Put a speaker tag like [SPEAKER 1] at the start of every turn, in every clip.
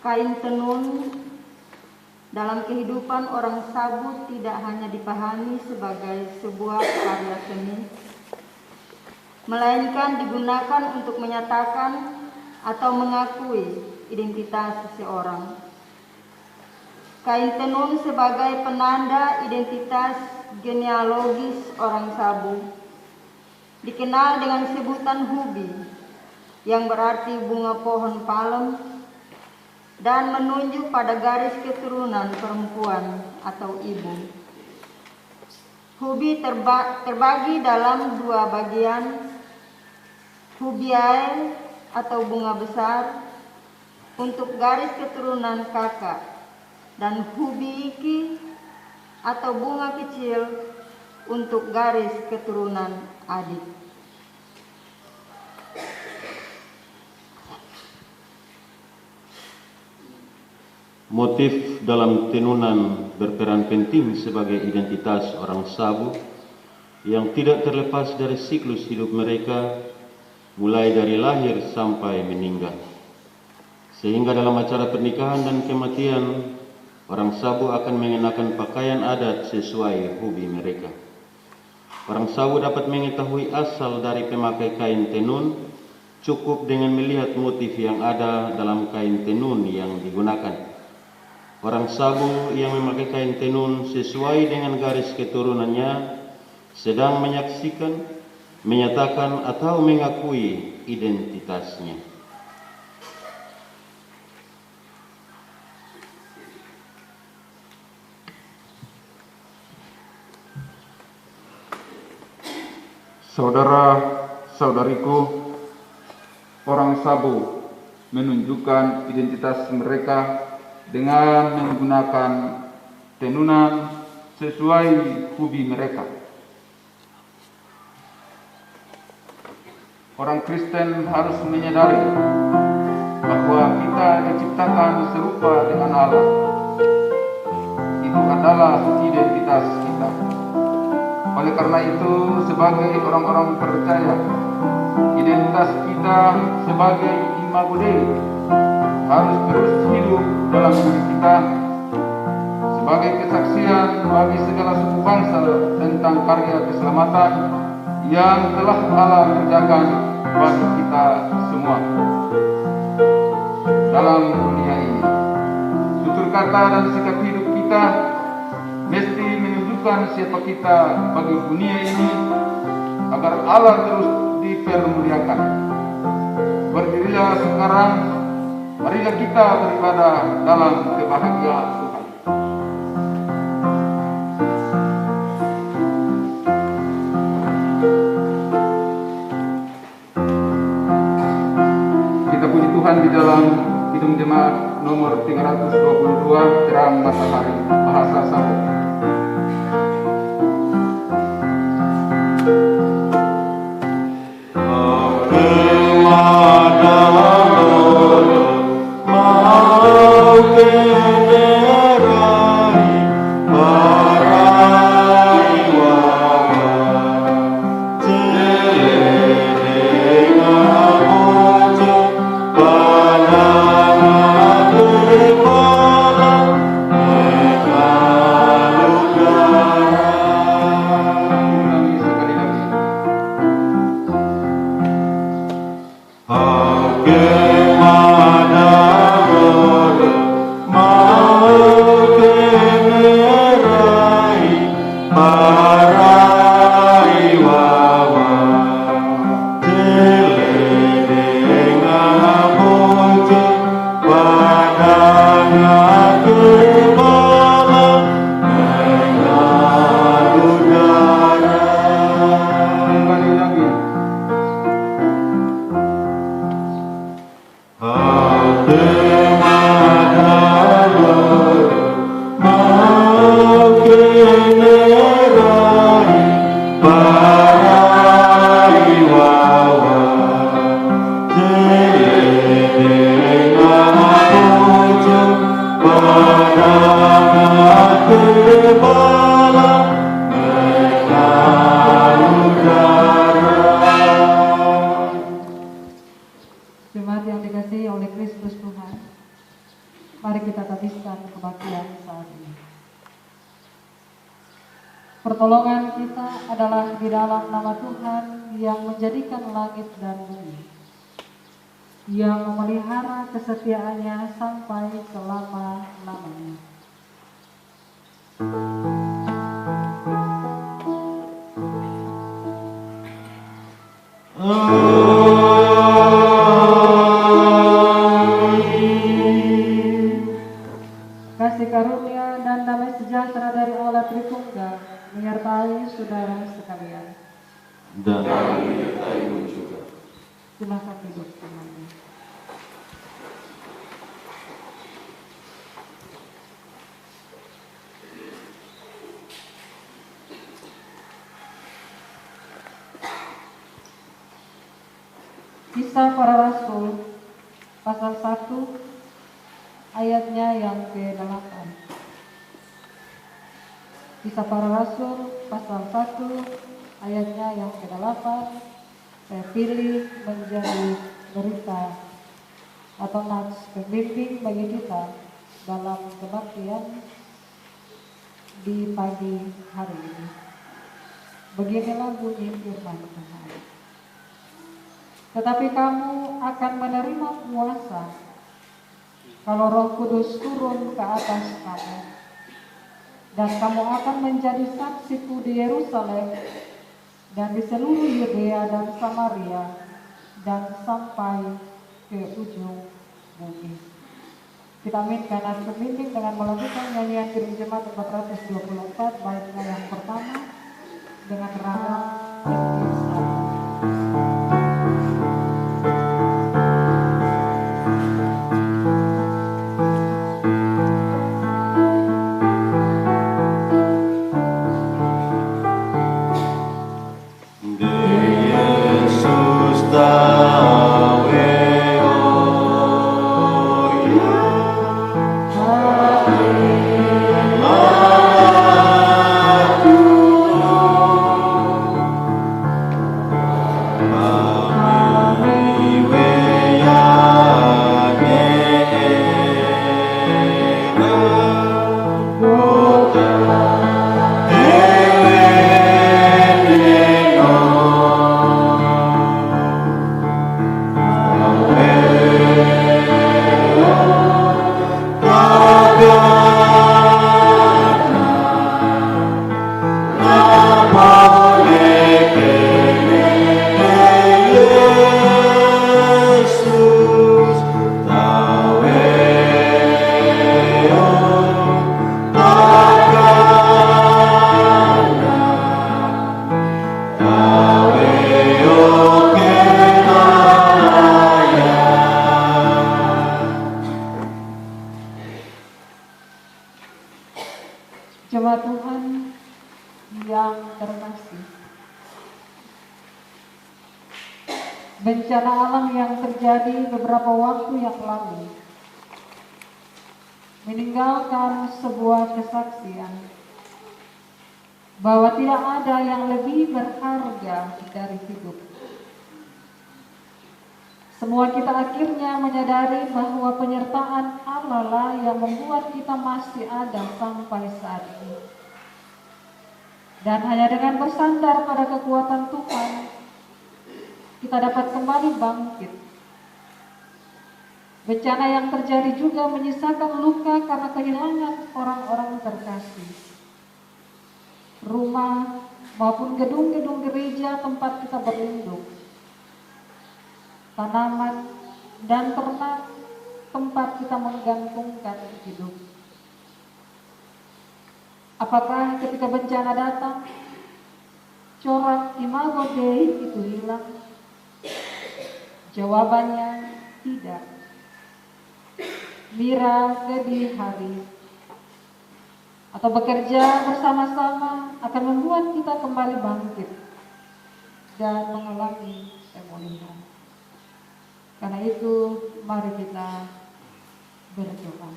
[SPEAKER 1] Kain tenun dalam kehidupan orang Sabu tidak hanya dipahami sebagai sebuah karya seni, melainkan digunakan untuk menyatakan atau mengakui identitas seseorang. Kain tenun sebagai penanda identitas genealogis orang Sabu dikenal dengan sebutan hubi, yang berarti bunga pohon palem dan menunjuk pada garis keturunan perempuan atau ibu. Hubi terbagi dalam dua bagian, hubiae atau bunga besar untuk garis keturunan kakak, dan hubiiki atau bunga kecil untuk garis keturunan adik.
[SPEAKER 2] Motif dalam tenunan berperan penting sebagai identitas orang Sabu yang tidak terlepas dari siklus hidup mereka mulai dari lahir sampai meninggal. Sehingga dalam acara pernikahan dan kematian, orang Sabu akan mengenakan pakaian adat sesuai hobi mereka. Orang Sabu dapat mengetahui asal dari pemakai kain tenun cukup dengan melihat motif yang ada dalam kain tenun yang digunakan. Orang Sabu yang memakai kain tenun sesuai dengan garis keturunannya sedang menyaksikan, menyatakan atau mengakui identitasnya.
[SPEAKER 3] Saudara-saudariku, orang Sabu menunjukkan identitas mereka dengan menggunakan tenunan sesuai hobi mereka. Orang Kristen harus menyadari bahwa kita diciptakan serupa dengan Allah. Itu adalah identitas kita. Oleh karena itu, sebagai orang-orang percaya, identitas kita sebagai imago Dei harus terus hidup dalam diri kita sebagai kesaksian bagi segala suku bangsa tentang karya keselamatan yang telah Allah kerjakan bagi kita semua dalam dunia ini. Tutur kata dan sikap hidup kita mesti menunjukkan siapa kita bagi dunia ini agar Allah terus dipermuliakan. Berdirilah sekarang, marilah kita beribadah dalam kebahagiaan Tuhan. Kita puji Tuhan di dalam Kidung Jemaat nomor 322, Terang Matahari, bahasa Sabu.
[SPEAKER 4] Mari kita tapiskan kebaktian saat ini. Pertolongan kita adalah di dalam nama Tuhan yang menjadikan langit dan bumi, yang memelihara kesetiaannya sampai selama-lamanya. Kasih karunia dan damai sejahtera dari Allah Tritunggal menyertai saudara sekalian.
[SPEAKER 2] Dan menyertaimu juga.
[SPEAKER 4] Silakan duduk semuanya. Kisah Para Rasul pasal 1 ayatnya yang ke-8. Kisah Para Rasul pasal 1 ayatnya yang ke-8 saya pilih menjadi berita atau nats pembimbing bagi kita dalam kebaktian di pagi hari ini. Beginilah bunyi firman Tuhan. Tetapi kamu akan menerima kuasa kalau Roh Kudus turun ke atas kamu, dan kamu akan menjadi saksiku di Yerusalem dan di seluruh Yudea dan Samaria dan sampai ke ujung bumi. Kita aminkan nats pembimbing dengan melakukan nyanyian Kirim Jemaat 424 baitnya yang pertama dengan ragam Injil. Jemaat Tuhan yang terkasih, bencana alam yang terjadi beberapa waktu yang lalu meninggalkan sebuah kesaksian bahwa tidak ada yang lebih berharga dari hidup. Semua kita akhirnya menyadari bahwa penyertaan Allah lah yang membuat kita masih ada sampai saat ini. Dan hanya dengan bersandar pada kekuatan Tuhan, kita dapat kembali bangkit. Bencana yang terjadi juga menyisakan luka karena kehilangan orang-orang terkasih. Rumah maupun gedung-gedung gereja tempat kita berlindung, tanaman dan ternak tempat kita menggantungkan hidup. Apakah ketika bencana datang, corak imago Dei itu hilang? Jawabannya tidak. Mira lebih hari atau bekerja bersama-sama akan membuat kita kembali bangkit dan mengalami pemulihan. Karena itu, mari kita berdoa.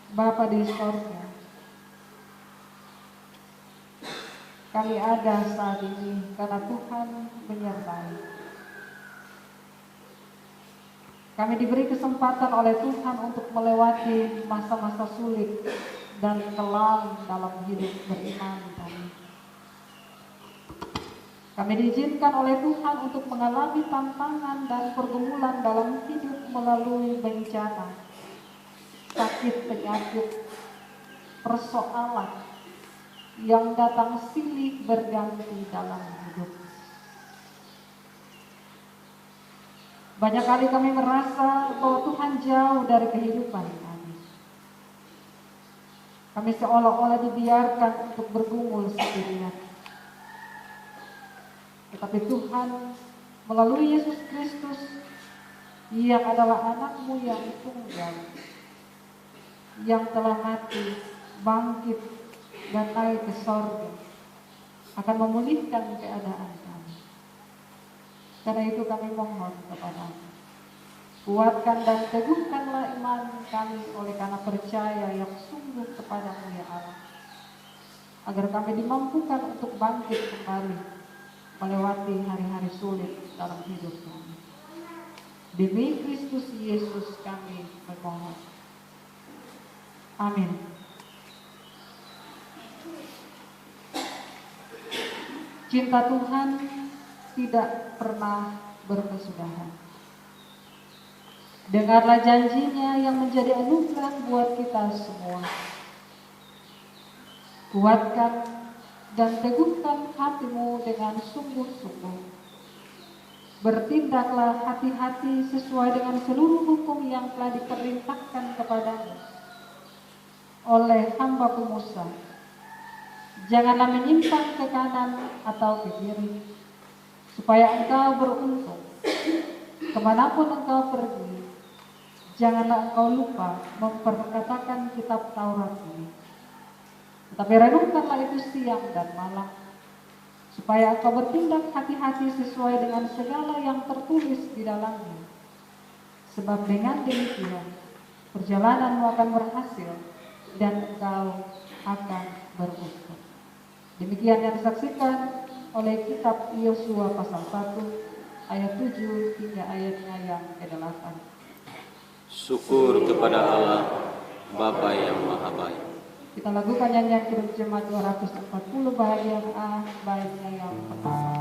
[SPEAKER 4] Bapa di sorga, kami ada saat ini karena Tuhan menyertai. Kami diberi kesempatan oleh Tuhan untuk melewati masa-masa sulit dan kelam dalam hidup beriman kami. Kami diizinkan oleh Tuhan untuk mengalami tantangan dan pergumulan dalam hidup melalui bencana, sakit, penyakit, persoalan yang datang silih berganti dalam hidup. Banyak kali kami merasa bahwa Tuhan jauh dari kehidupan kami. Kami seolah-olah dibiarkan untuk bergumul sendirian. Tetapi Tuhan melalui Yesus Kristus yang adalah anak-Mu yang tunggal, yang telah mati, bangkit, dan naik ke sorga, akan memulihkan keadaan kami. Karena itu kami mohon kepada-Mu, kuatkan dan teguhkanlah iman kami oleh karena percaya yang sungguh kepada-Mu ya Allah, agar kami dimampukan untuk bangkit kembali melewati hari-hari sulit dalam hidup kami. Demi Kristus Yesus kami bermohon. Amin. Cinta Tuhan tidak pernah berkesudahan. Dengarlah janjinya yang menjadi anugerah buat kita semua. Kuatkan dan teguhkan hatimu dengan sungguh-sungguh. Bertindaklah hati-hati sesuai dengan seluruh hukum yang telah diperintahkan kepadamu oleh hamba-Mu Musa. Janganlah menyimpang ke kanan atau ke kiri, supaya engkau beruntung kemanapun engkau pergi. Janganlah engkau lupa memperkatakan kitab Taurat ini, tetapi renungkanlah itu siang dan malam, supaya engkau bertindak hati-hati sesuai dengan segala yang tertulis di dalamnya. Sebab dengan demikian perjalananmu akan berhasil dan engkau akan beruntung. Demikian yang disaksikan oleh kitab Yosua pasal 1 ayat 7 hingga ayatnya yang ke-8.
[SPEAKER 5] Syukur kepada Allah Bapa yang Maha Baik.
[SPEAKER 4] Kita lakukan nyanyian Kirim Jemaat 240 bagian A, baitnya yang pertama.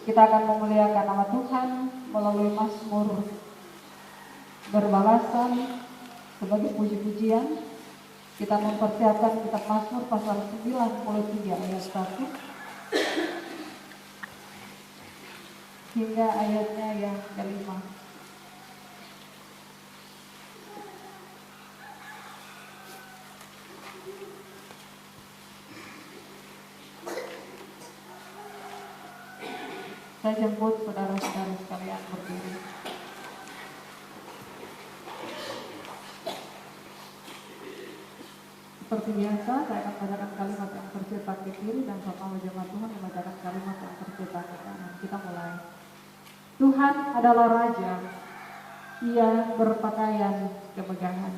[SPEAKER 4] Kita akan memuliakan nama Tuhan melalui Mazmur berbalasan sebagai puji-pujian. Kita mempersiapkan kitab Mazmur pasal 93 ayat 1 hingga ayatnya yang ke-5. Saya jemput saudara-saudara sekalian berdiri. Seperti biasa, saya akan bacakan kalimat yang tercetak di kiri dan bersama jemaat Tuhan membacakan kalimat yang tercetak di kanan. Kita mulai. Tuhan adalah Raja, Ia berpakaian kemegahan.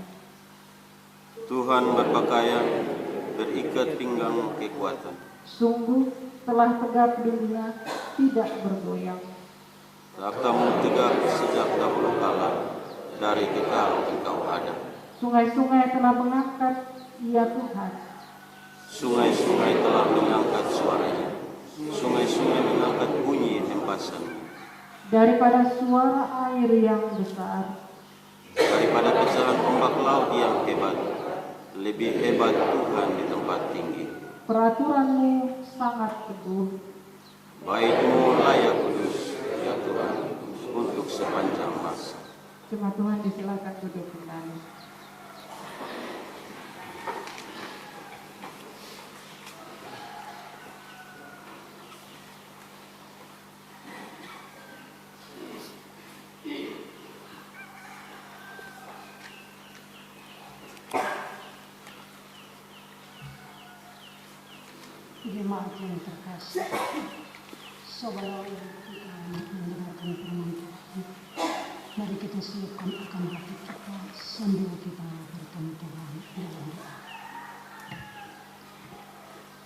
[SPEAKER 5] Tuhan berpakaian berikat pinggang kekuatan.
[SPEAKER 4] Sungguh telah tegak dunia, tidak bergoyang.
[SPEAKER 5] Takhtamu tegak sejak dahulu kala, dari kekal engkau ada.
[SPEAKER 4] Sungai-sungai telah mengangkat, ya Tuhan.
[SPEAKER 5] Sungai-sungai telah mengangkat suaranya. Sungai-sungai mengangkat bunyi hempasan.
[SPEAKER 4] Daripada suara air yang besar,
[SPEAKER 5] Daripada pecahan ombak laut yang hebat, lebih hebat Tuhan di tempat tinggi.
[SPEAKER 4] peraturan-Mu sangat teguh.
[SPEAKER 5] Baik-Mu layak kudus, ya Tuhan, untuk sepanjang masa.
[SPEAKER 4] Jemaat Tuhan disilakan duduk kembali.
[SPEAKER 6] Jemaat yang terkasih, sebelum kita mendengarkan firman Tuhan, mari kita siapkan akan hati kita sambil kita bertemu Tuhan dalam doa.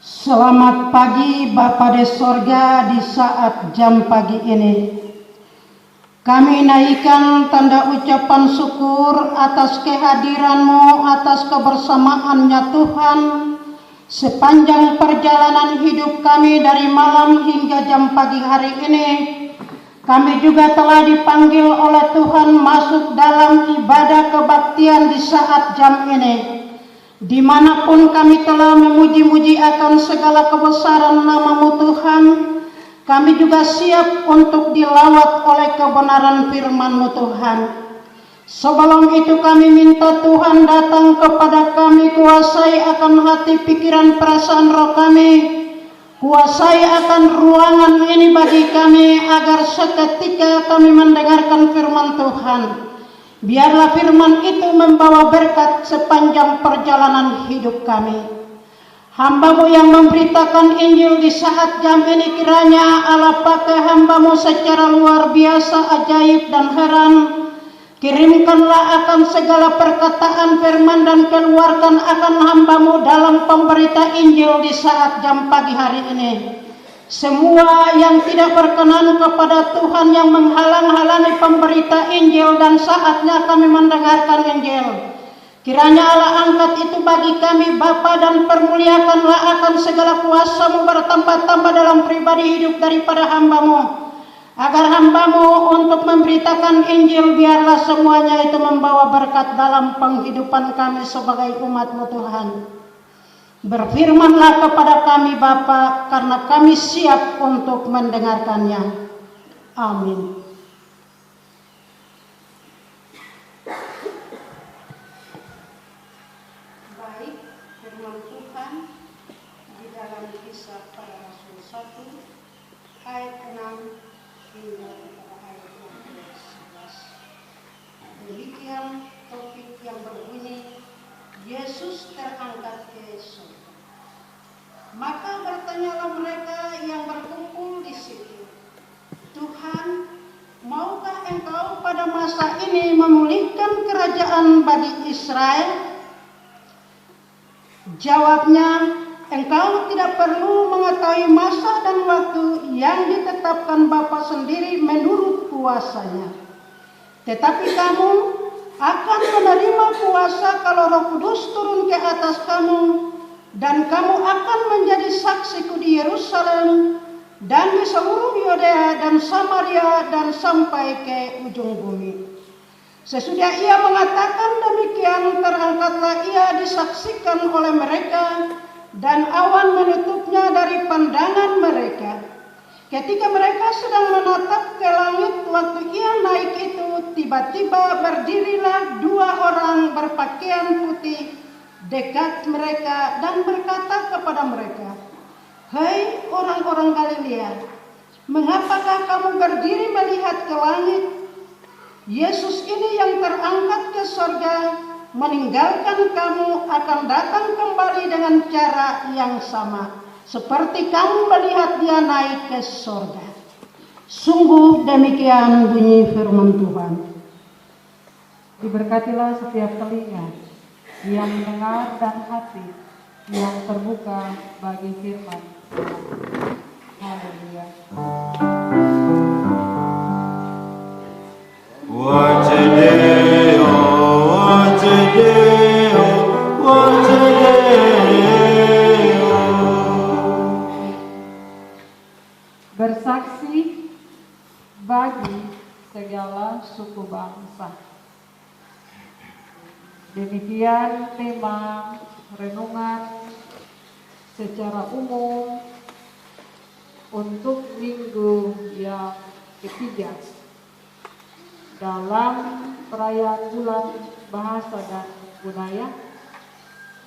[SPEAKER 6] Selamat pagi Bapa di sorga, di saat jam pagi ini kami naikkan tanda ucapan syukur atas kehadiran-Mu, atas kebersamaannya Tuhan. Sepanjang perjalanan hidup kami dari malam hingga jam pagi hari ini, kami juga telah dipanggil oleh Tuhan masuk dalam ibadah kebaktian di saat jam ini. Dimanapun kami telah memuji-muji akan segala kebesaran nama-Mu Tuhan, kami juga siap untuk dilawat oleh kebenaran firman-Mu Tuhan. Sebelum itu kami minta Tuhan datang kepada kami, kuasai akan hati, pikiran, perasaan roh kami, kuasai akan ruangan ini bagi kami, agar seketika kami mendengarkan firman Tuhan. Biarlah firman itu membawa berkat sepanjang perjalanan hidup kami. Hamba-Mu yang memberitakan Injil di saat jam ini, kiranya Allah pakai hamba-Mu secara luar biasa, ajaib dan heran. Kirimkanlah akan segala perkataan firman dan keluarkan akan hamba-Mu dalam pemberita Injil di saat jam pagi hari ini. Semua yang tidak berkenan kepada Tuhan, yang menghalang-halangi pemberita Injil dan saatnya kami mendengarkan Injil, kiranya Allah angkat itu bagi kami Bapa, dan permuliakanlah akan segala kuasa-Mu bertambah-tambah dalam pribadi hidup daripada hamba-Mu. Agar hamba-Mu untuk memberitakan Injil, biarlah semuanya itu membawa berkat dalam penghidupan kami sebagai umat-Mu Tuhan. Berfirmanlah kepada kami Bapa, karena kami siap untuk mendengarkannya. Amin. Baik, firman Tuhan di dalam Kisah Para Rasul 1 ayat 6 hingga kepada ayat 11. Demikian topik yang berbunyi, Yesus terangkat ke surga. Maka bertanyalah mereka yang berkumpul di situ, Tuhan, maukah Engkau pada masa ini memulihkan kerajaan bagi Israel? Jawabnya, Engkau tidak perlu mengetahui masa dan waktu yang ditetapkan Bapa sendiri menurut kuasanya. Tetapi kamu akan menerima kuasa kalau Roh Kudus turun ke atas kamu, dan kamu akan menjadi saksiku di Yerusalem dan di seluruh Yudea dan Samaria dan sampai ke ujung bumi. Sesudah ia mengatakan demikian, terangkatlah ia disaksikan oleh mereka, dan awan menutupnya dari pandangan mereka. Ketika mereka sedang menatap ke langit waktu ia naik itu, tiba-tiba berdirilah dua orang berpakaian putih dekat mereka dan berkata kepada mereka, "Hai orang-orang Galilea, mengapakah kamu berdiri melihat ke langit? Yesus ini yang terangkat ke surga, meninggalkan kamu, akan datang kembali dengan cara yang sama, seperti kamu melihat dia naik ke surga." Sungguh demikian bunyi firman Tuhan.
[SPEAKER 4] Diberkatilah setiap telinga yang mendengar dan hati yang terbuka bagi firman. Haleluya.
[SPEAKER 5] Wajadeo, wajadeo, wajadeo.
[SPEAKER 4] Bersaksi bagi segala suku bangsa. Demikian tema renungan secara umum untuk minggu yang ketiga dalam perayaan bulan bahasa dan budaya.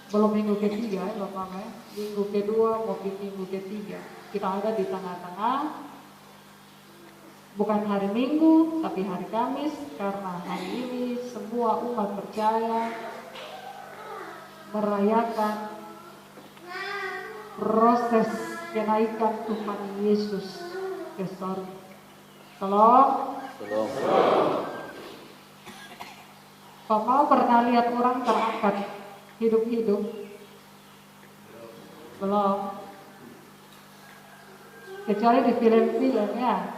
[SPEAKER 4] Belum minggu ketiga ya Bapak ya. Minggu kedua maupun minggu ketiga. Kita ada di tengah-tengah. Bukan hari Minggu tapi hari Kamis, karena hari ini semua umat percaya merayakan proses kenaikan Tuhan Yesus ke sorga. Shalom. Bapak pernah lihat orang terangkat hidup-hidup? Belum. Kecuali di film-film ya.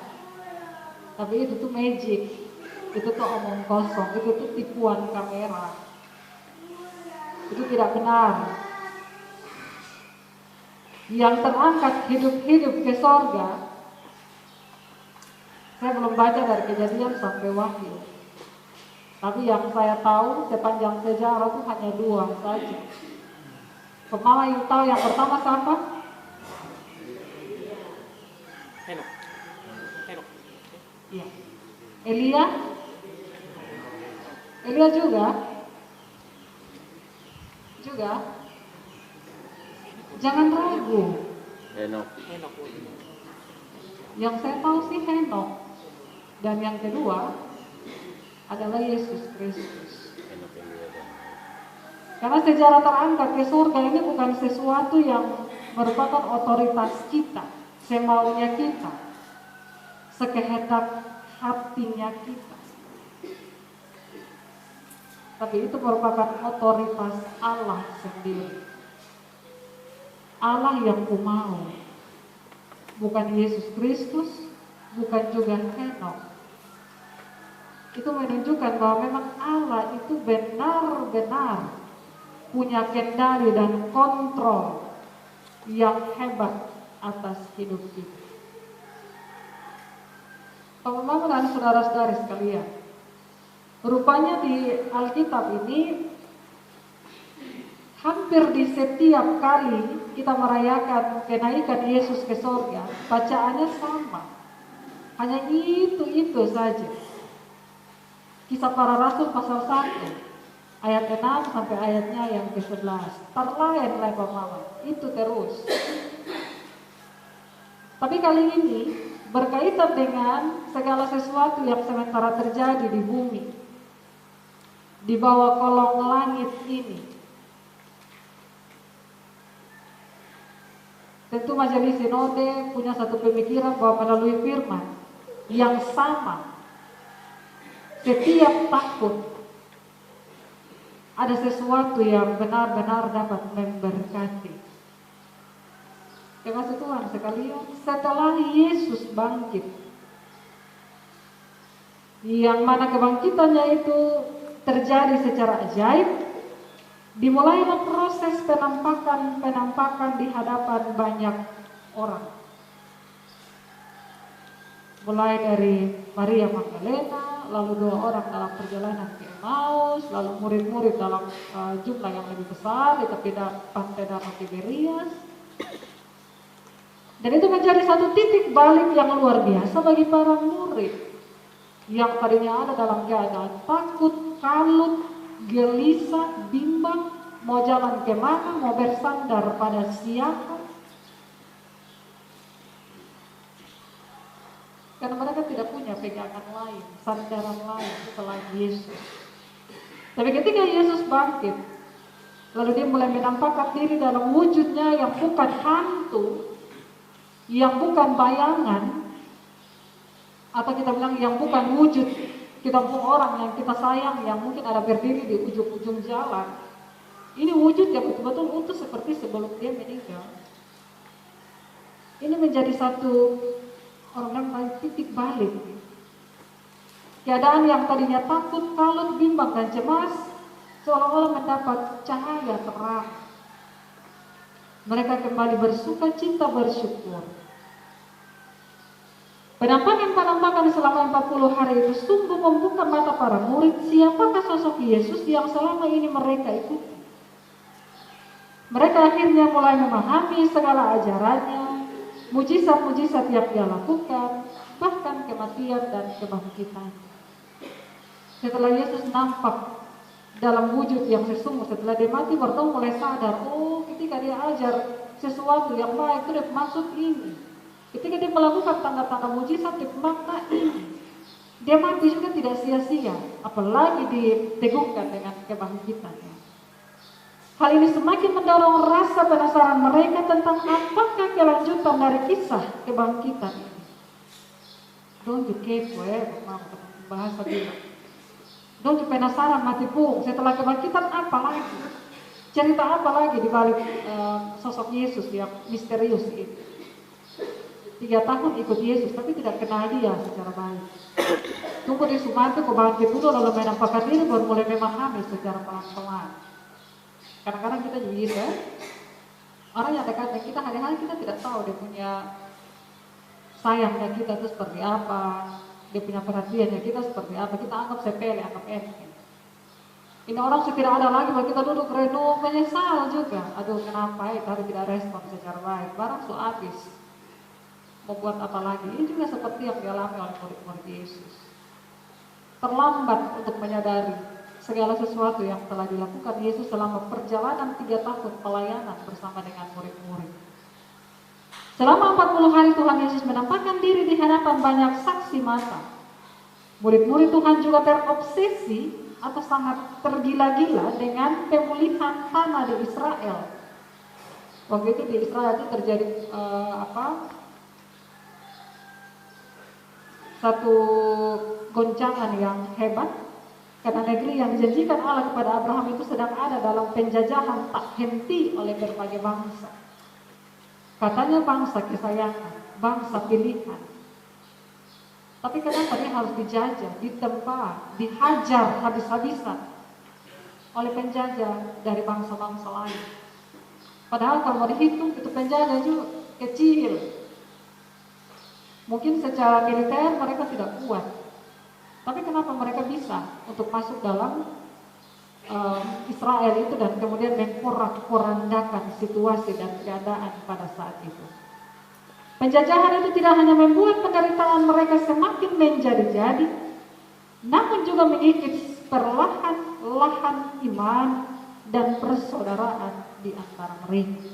[SPEAKER 4] Tapi itu tuh magic. Itu tuh omong kosong. Itu tuh tipuan kamera. Itu tidak benar. Yang terangkat hidup-hidup ke sorga, saya belum baca dari Kejadian sampai Wahyu. Tapi yang saya tahu sepanjang sejarah itu hanya 2 saja. Pemala yang tahu yang pertama siapa?
[SPEAKER 7] Henok.
[SPEAKER 4] Iya. Elia? Elia juga? Jangan ragu.
[SPEAKER 5] Henok.
[SPEAKER 4] Yang saya tahu sih Henok. Dan yang kedua adalah Yesus Kristus. Karena sejarah terangkat ke surga ini bukan sesuatu yang merupakan otoritas kita, semaunya kita, sekehendak hatinya kita. Tapi itu merupakan otoritas Allah sendiri. Allah yang kumau, bukan Yesus Kristus, bukan juga Henok. Itu menunjukkan bahwa memang Allah itu benar-benar punya kendali dan kontrol yang hebat atas hidup kita. Teman-teman dan saudara-saudari sekalian, rupanya di Alkitab ini hampir di setiap kali kita merayakan kenaikan Yesus ke sorga, bacaannya sama. Hanya itu saja. Kisah Para Rasul pasal 1 ayat 6 sampai ayatnya yang ke-11. Terlain Bapak, itu terus. Tapi kali ini berkaitan dengan segala sesuatu yang sementara terjadi di bumi, di bawah kolong langit ini. Tentu Majelis Sinode punya satu pemikiran bahwa melalui firman yang sama, setiap tahun ada sesuatu yang benar-benar dapat memberkati. Termasuk Tuhan sekalian, setelah Yesus bangkit, yang mana kebangkitannya itu terjadi secara ajaib, dimulailah proses penampakan di hadapan banyak orang. Mulai dari Maria Magdalena, lalu 2 orang dalam perjalanan ke Emmaus, lalu murid-murid dalam jumlah yang lebih besar di tepi pantai Danau Tiberias. Dan itu menjadi satu titik balik yang luar biasa bagi para murid yang tadinya ada dalam keadaan takut, kalut, gelisah, bimbang, mau jalan kemana, mau bersandar pada siapa. Karena mereka tidak punya pegangan lain, sandaran lain selain Yesus. Tapi ketika Yesus bangkit, lalu dia mulai menampakkan diri dalam wujudnya yang bukan hantu, yang bukan bayangan, atau kita bilang yang bukan wujud kita pun orang yang kita sayang, yang mungkin ada berdiri di ujung-ujung jalan. Ini wujud yang betul-betul utuh seperti sebelum dia meninggal. Ini menjadi satu orang titik balik. Keadaan yang tadinya takut, kalut, bimbang dan cemas seolah-olah mendapat cahaya terang. Mereka kembali bersuka cita, bersyukur. Penampakan selama 40 hari itu sungguh membuka mata para murid siapakah sosok Yesus yang selama ini mereka ikuti. Mereka akhirnya mulai memahami segala ajarannya, mujizat-mujizat yang dia lakukan, bahkan kematian dan kebangkitan. Setelah Yesus nampak dalam wujud yang sesungguh, setelah dia mati, Bartolomeo mulai sadar, oh ketika dia ajar sesuatu yang baik itu dia maksud ini. Ketika dia melakukan tanda-tanda mujizat, dia makna ini. Dia mati juga tidak sia-sia, apalagi diteguhkan dengan kebangkitannya. Hal ini semakin mendorong rasa penasaran mereka tentang apakah kelanjutan dari kisah kebangkitan ini. Don't you kepo bahasa dia. Don't you penasaran mati pun setelah kebangkitan apa lagi? Cerita apa lagi di balik sosok Yesus yang misterius ini? 3 tahun ikut Yesus tapi tidak kenal dia secara baik. Tunggu di Sumatera kau bangkit dulu lalu menampakkan diri baru mulai memahami secara pelan-pelan. Kadang-kadang kita juga gitu ya. Orang yang dekat dengan kita hari-hari kita tidak tahu dia punya sayangnya kita itu seperti apa, dia punya perhatiannya kita seperti apa, kita anggap sepele, anggap enteng. Ini orang tidak ada lagi, bahwa kita duduk renung, menyesal juga. Aduh kenapa ya, tadi tidak respon secara baik, barang su habis. Mau buat apa lagi? Ini juga seperti yang dialami oleh murid-murid Yesus. Terlambat untuk menyadari segala sesuatu yang telah dilakukan Yesus selama perjalanan 3 tahun pelayanan bersama dengan murid-murid. Selama 40 hari Tuhan Yesus menampakkan diri di hadapan banyak saksi mata. Murid-murid Tuhan juga terobsesi atau sangat tergila-gila dengan pemulihan tanah di Israel. Waktu itu di Israel itu terjadi satu goncangan yang hebat karena negeri yang dijanjikan Allah kepada Abraham itu sedang ada dalam penjajahan tak henti oleh berbagai bangsa. Katanya bangsa kesayangan, bangsa pilihan. Tapi kenapa dia harus dijajah, ditempa, dihajar habis-habisan oleh penjajah dari bangsa-bangsa lain? Padahal kalau mau dihitung itu penjajah juga kecil. Mungkin secara militer mereka tidak kuat. Tapi kenapa mereka bisa untuk masuk dalam Israel itu dan kemudian memporak-porandakan situasi dan keadaan pada saat itu? Penjajahan itu tidak hanya membuat penderitaan mereka semakin menjadi-jadi, namun juga mengikis perlahan-lahan iman dan persaudaraan di antara mereka.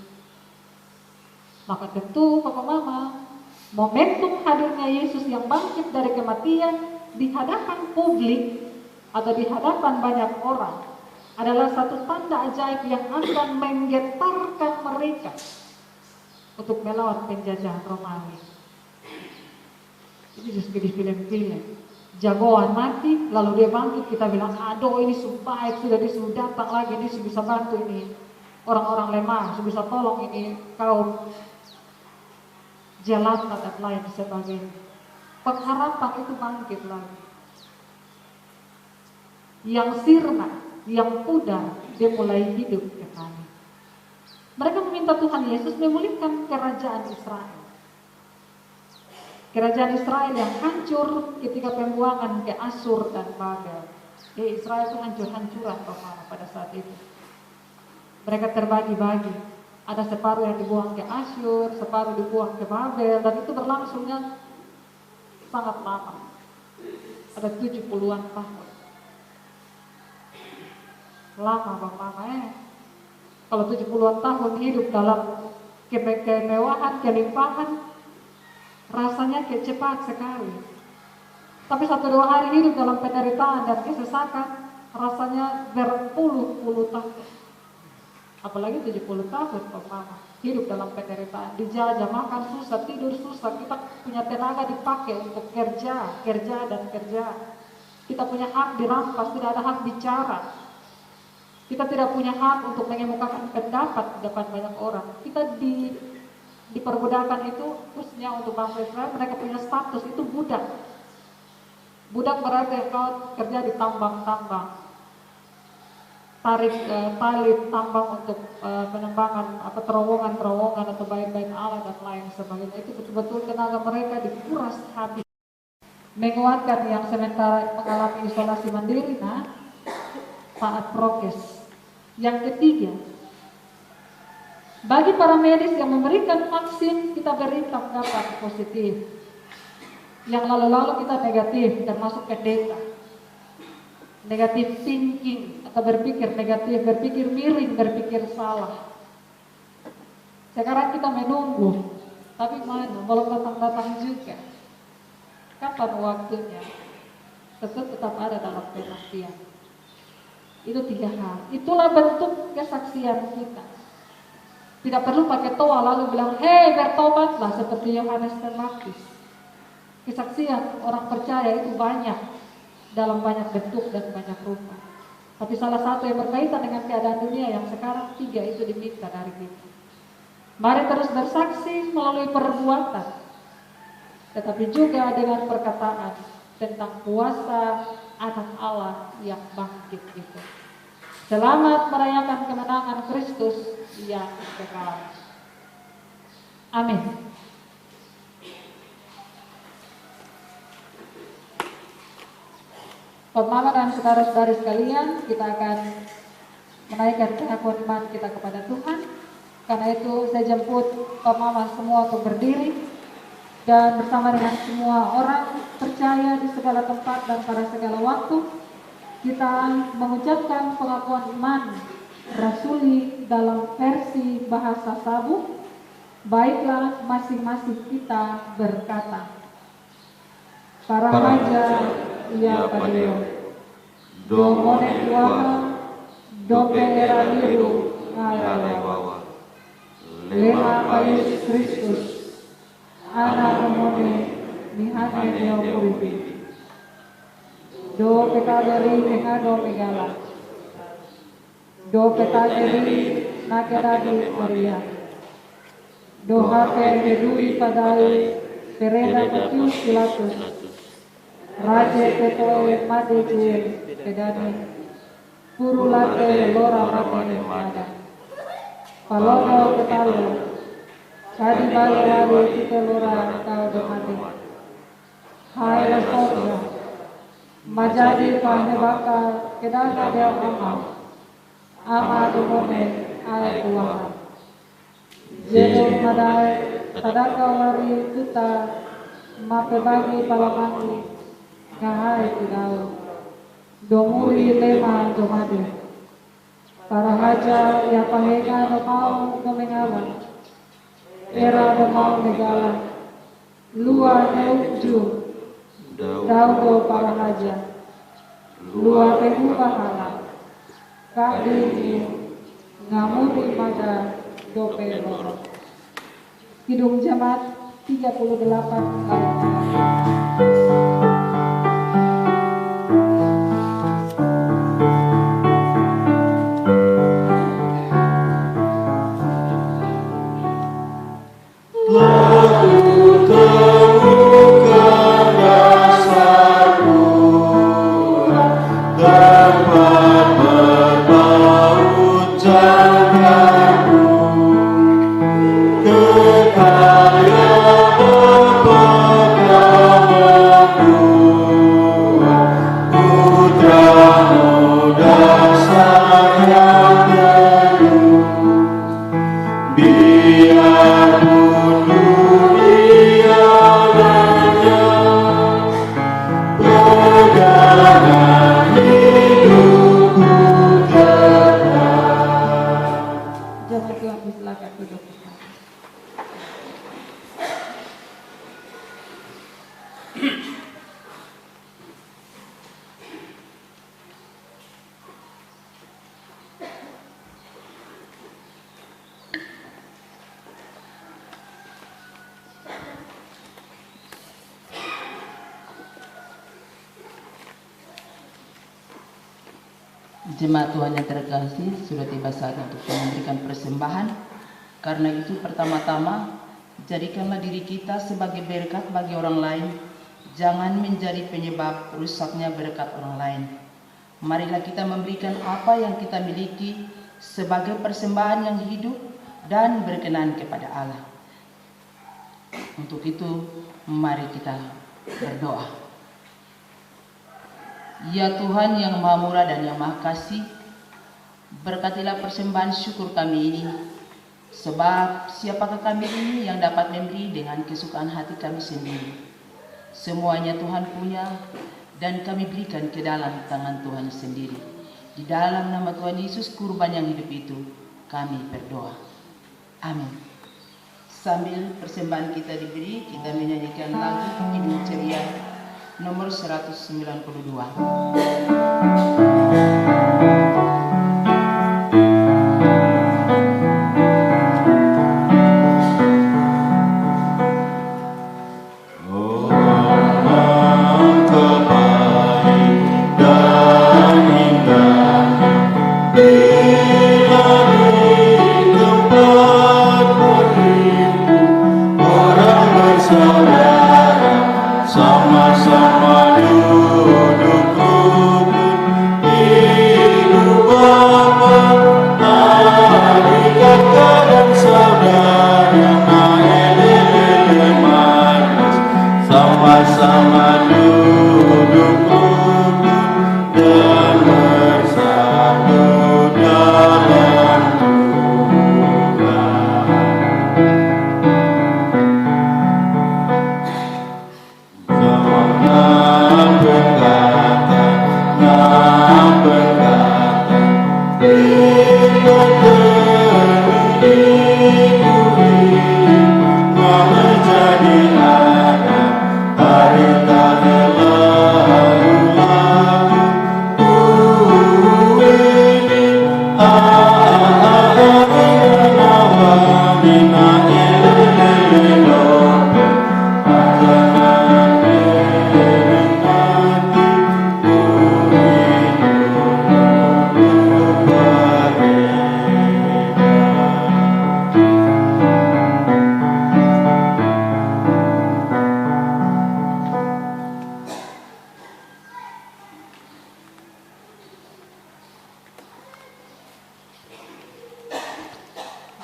[SPEAKER 4] Maka tentu Papa Mama, momentum hadirnya Yesus yang bangkit dari kematian di hadapan publik atau di hadapan banyak orang adalah satu tanda ajaib yang akan menggetarkan mereka untuk melawan penjajahan Romawi. Ini justru di film-film. Jagoan mati, lalu dia bangkit, kita bilang, aduh ini baik, sudah disuruh datang lagi, dia bisa bantu ini orang-orang lemah, bisa tolong ini kaum jelata dan lain sebagainya. Pengharapan itu bangkit lagi. Yang sirna, yang pudar, dia mulai hidup kembali. Mereka meminta Tuhan Yesus memulihkan kerajaan Israel. Kerajaan Israel yang hancur ketika pembuangan ke Asyur dan Babel. Israel itu hancur-hancuran pada saat itu. Mereka terbagi-bagi. Ada separuh yang dibuang ke Asyur, separuh dibuang ke Babel, dan itu berlangsungnya sangat lama. Ada 70-an tahun. Lama Bapak Kalau 70-an tahun hidup dalam kemewahan, kelimpahan, rasanya cepat sekali. Tapi 1-2 hari hidup dalam penderitaan dan kesesakan, rasanya berpuluh-puluh tahun. Apalagi 70 tahun Bapak hidup dalam penderitaan, dijajah, makan susah, tidur susah, kita punya tenaga dipakai untuk kerja. Kita punya hak dirampas, tidak ada hak bicara. Kita tidak punya hak untuk mengemukakan pendapat di depan banyak orang. Kita diperbudakan itu khususnya untuk bangsa Israel, mereka punya status itu budak. Budak berarti kau kerja di tambang-tambang, tarik tali tambang untuk pengembangan atau terowongan atau bait-bait Allah dan lain sebagainya. Itu betul-betul tenaga mereka dikuras habis. Menguatkan yang sementara mengalami isolasi mandiri, taat prokes. Yang ketiga, Bagi para medis yang memberikan vaksin, kita beri tanggapan positif. Yang lalu-lalu kita negatif, termasuk pendeta. Negatif thinking atau berpikir negatif, berpikir miring, berpikir salah. Sekarang kita menunggu, tapi mana belum datang-datang juga. Kapan waktunya? Tetap ada dalam penantian. Itu 3 hal. Itulah bentuk kesaksian kita. Tidak perlu pakai toa lalu bilang, hei bertobatlah seperti Yohanes Pembaptis. Kesaksian orang percaya itu banyak, dalam banyak bentuk dan banyak rupa. Tapi salah satu yang berkaitan dengan keadaan dunia yang sekarang 3 itu diminta dari kita. Mari terus bersaksi melalui perbuatan, tetapi juga dengan perkataan tentang kuasa anak Allah yang bangkit itu. Selamat merayakan kemenangan Kristus yang kekal. Amin. Pak Mama dan saudara-saudari sekalian, kita akan menaikkan pengakuan iman kita kepada Tuhan. Karena itu saya jemput Pak Mama semua untuk berdiri dan bersama dengan semua orang percaya di segala tempat dan pada segala waktu kita mengucapkan pengakuan iman rasuli dalam versi bahasa Sabu. Baiklah masing-masing kita berkata, para raja ia padeo, domone tuaha, dope era biru, alawawa, lema payus Kristus, ana domone mihane neopuripi, do petageri engado megala, do petageri nakedadi Maria, do hake hedui padai pereda kutius Pilatus, raje petoe made juel pedane, purulate lora mate mada, palono petalo, kadi bale wale tite lora kau domate, hai lasorga, majadi kahne baka kedana deo ama domone ae kuaha, jedo madai tadaka wari tuta mape bagi palamangi, kahai tidau, domuri lema domade, para haja ya pahenga domau domengala, era domau megala, lua neuju, daudo para haja, lua pehu pahala, kadi ngamuri mada dope loro. Kidung Jemaat 38 kali.
[SPEAKER 7] Jemaat Tuhan yang terkasih, sudah tiba saat untuk memberikan persembahan. Karena itu pertama-tama, jadikanlah diri kita sebagai berkat bagi orang lain. Jangan menjadi penyebab rusaknya berkat orang lain. Marilah kita memberikan apa yang kita miliki sebagai persembahan yang hidup dan berkenan kepada Allah. Untuk itu, mari kita berdoa. Ya Tuhan yang Maha Murah dan yang Maha Kasih, berkatilah persembahan syukur kami ini, Sebab siapakah kami ini yang dapat memberi dengan kesukaan hati kami sendiri? Semuanya Tuhan punya dan kami berikan ke dalam tangan Tuhan sendiri. Di dalam nama Tuhan Yesus kurban yang hidup itu kami berdoa. Amin. Sambil persembahan kita diberi, kita menyanyikan lagu Kidung Ceria nomor 192.
[SPEAKER 5] Sama-sama duduk rukun hidup Bapa, adik kakak dan saudara, naelele manis. Sama-sama duduk rukun dan bersatu dalam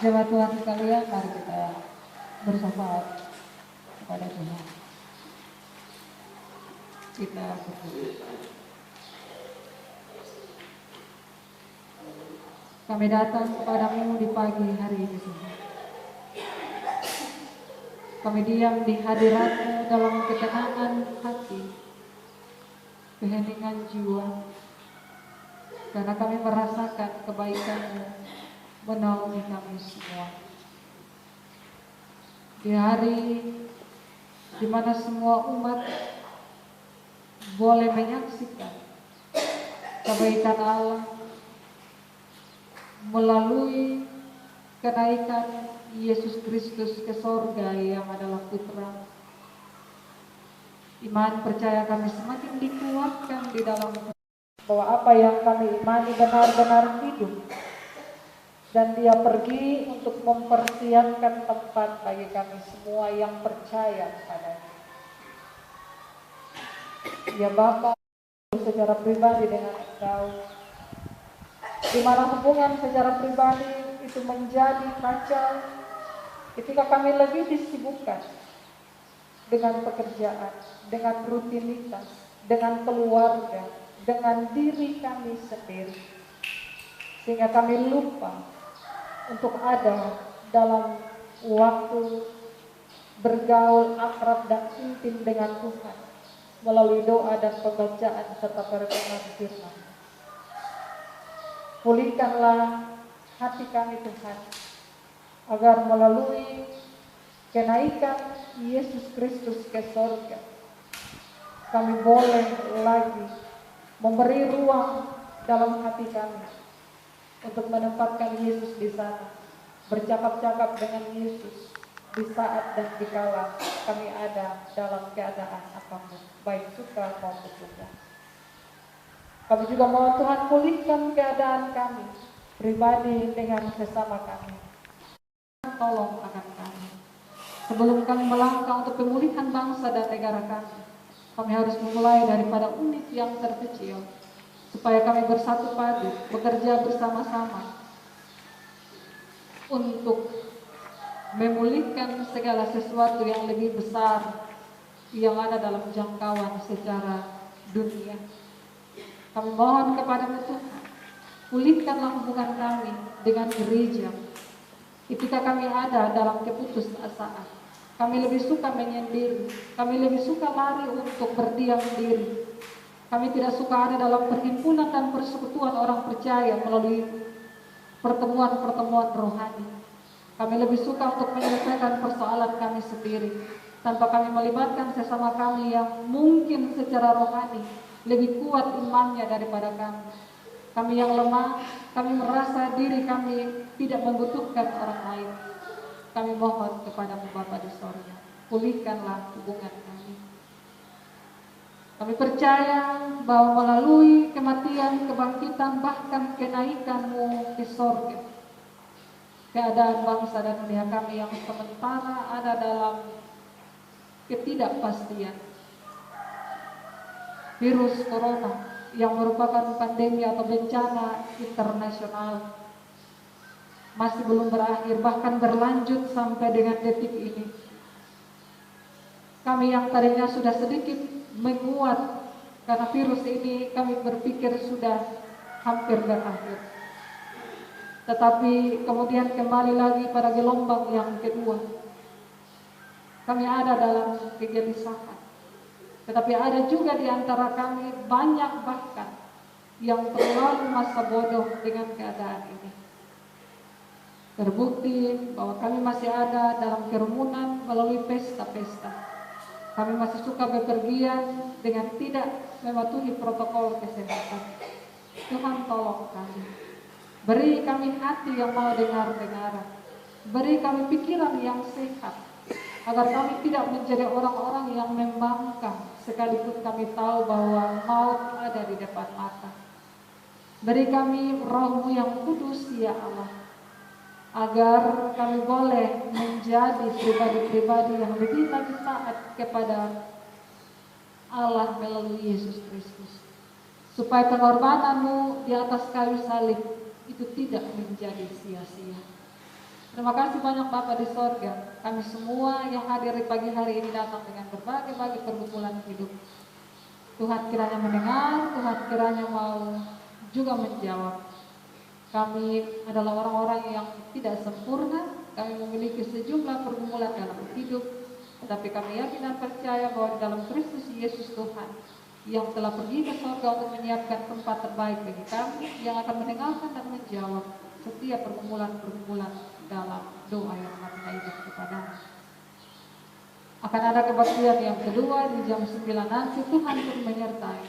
[SPEAKER 4] Jemaat Tuhan sekalian, mari kita bersyukur kepada Tuhan. Kita berdoa. Kami datang kepadamu di pagi hari ini Tuhan. Kami diam di hadirat-Mu dalam ketenangan hati, keheningan jiwa, karena kami merasakan kebaikan-Mu menaungi kami semua. Di hari di mana semua umat boleh menyaksikan kebaikan Allah melalui kenaikan Yesus Kristus ke sorga yang adalah Putra. Iman percaya kami semakin dikuatkan di dalam bahwa apa yang kami imani benar-benar hidup, dan Dia pergi untuk mempersiapkan tempat bagi kami semua yang percaya kepada-Nya. Ya Bapa, secara pribadi dengan Engkau, di mana hubungan secara pribadi itu menjadi kacau ketika kami lebih disibukkan dengan pekerjaan, dengan rutinitas, dengan keluarga, dengan diri kami sendiri, sehingga kami lupa untuk ada dalam waktu bergaul akrab dan intim dengan Tuhan melalui doa dan pembacaan serta perenungan firman. Pulihkanlah hati kami Tuhan, agar melalui kenaikan Yesus Kristus ke sorga, kami boleh lagi memberi ruang dalam hati kami untuk menempatkan Yesus di sana, bercakap-cakap dengan Yesus di saat dan dikala kami ada dalam keadaan apapun, baik suka maupun duka. Kami juga mohon Tuhan pulihkan keadaan kami pribadi dengan sesama kami. Tolong akan kami. Sebelum kami melangkah untuk pemulihan bangsa dan negara kami harus memulai daripada unit yang terkecil, supaya kami bersatu padu, bekerja bersama-sama untuk memulihkan segala sesuatu yang lebih besar yang ada dalam jangkauan secara dunia. Kami mohon kepada-Mu Tuhan, pulihkanlah hubungan kami dengan gereja, ketika kami ada dalam keputusasaan. Kami lebih suka menyendiri, kami lebih suka lari untuk berdiam diri. Kami tidak suka ada dalam perhimpunan dan persekutuan orang percaya melalui pertemuan-pertemuan rohani. Kami lebih suka untuk menyelesaikan persoalan kami sendiri, tanpa kami melibatkan sesama kami yang mungkin secara rohani lebih kuat imannya daripada kami. Kami yang lemah, kami merasa diri kami tidak membutuhkan orang lain. Kami mohon kepada Bapa di sorga, pulihkanlah hubungan kami. Kami percaya bahwa melalui kematian, kebangkitan, bahkan kenaikan-Mu di sorga, keadaan bangsa dan dunia kami yang sementara ada dalam ketidakpastian. Virus corona yang merupakan pandemi atau bencana internasional masih belum berakhir, bahkan berlanjut sampai dengan detik ini. Kami yang tadinya sudah sedikit menguat karena virus ini, kami berpikir sudah hampir berakhir. Tetapi kemudian kembali lagi pada gelombang yang kedua. Kami ada dalam kegelisahan. Tetapi ada juga di antara kami banyak bahkan yang terlalu masa bodoh dengan keadaan ini. Terbukti bahwa kami masih ada dalam kerumunan melalui pesta-pesta. Kami masih suka bepergian dengan tidak mematuhi protokol kesehatan. Tuhan tolong kami. Beri kami hati yang mau dengar-dengaran. Beri kami pikiran yang sehat, agar kami tidak menjadi orang-orang yang membangkang sekalipun kami tahu bahwa maut ada di depan mata. Beri kami Roh-Mu yang kudus ya Allah, agar kami boleh menjadi pribadi-pribadi yang lebih lagi taat kepada Allah melalui Yesus Kristus, supaya pengorbanan-Mu di atas kayu salib itu tidak menjadi sia-sia. Terima kasih banyak Bapa di sorga. Kami semua yang hadir di pagi hari ini datang dengan berbagai-bagai pergumulan hidup. Tuhan kiranya mendengar, Tuhan kiranya mau juga menjawab. Kami adalah orang-orang yang tidak sempurna, kami memiliki sejumlah pergumulan dalam hidup, tetapi kami yakin dan percaya bahwa di dalam Kristus Yesus Tuhan yang telah pergi ke surga untuk menyiapkan tempat terbaik bagi kami, yang akan mendengarkan dan menjawab setiap pergumulan-pergumulan dalam doa yang kami naikkan kepada-Mu. Akan ada kebaktian yang kedua di jam 9 nanti. Tuhan pun menyertai.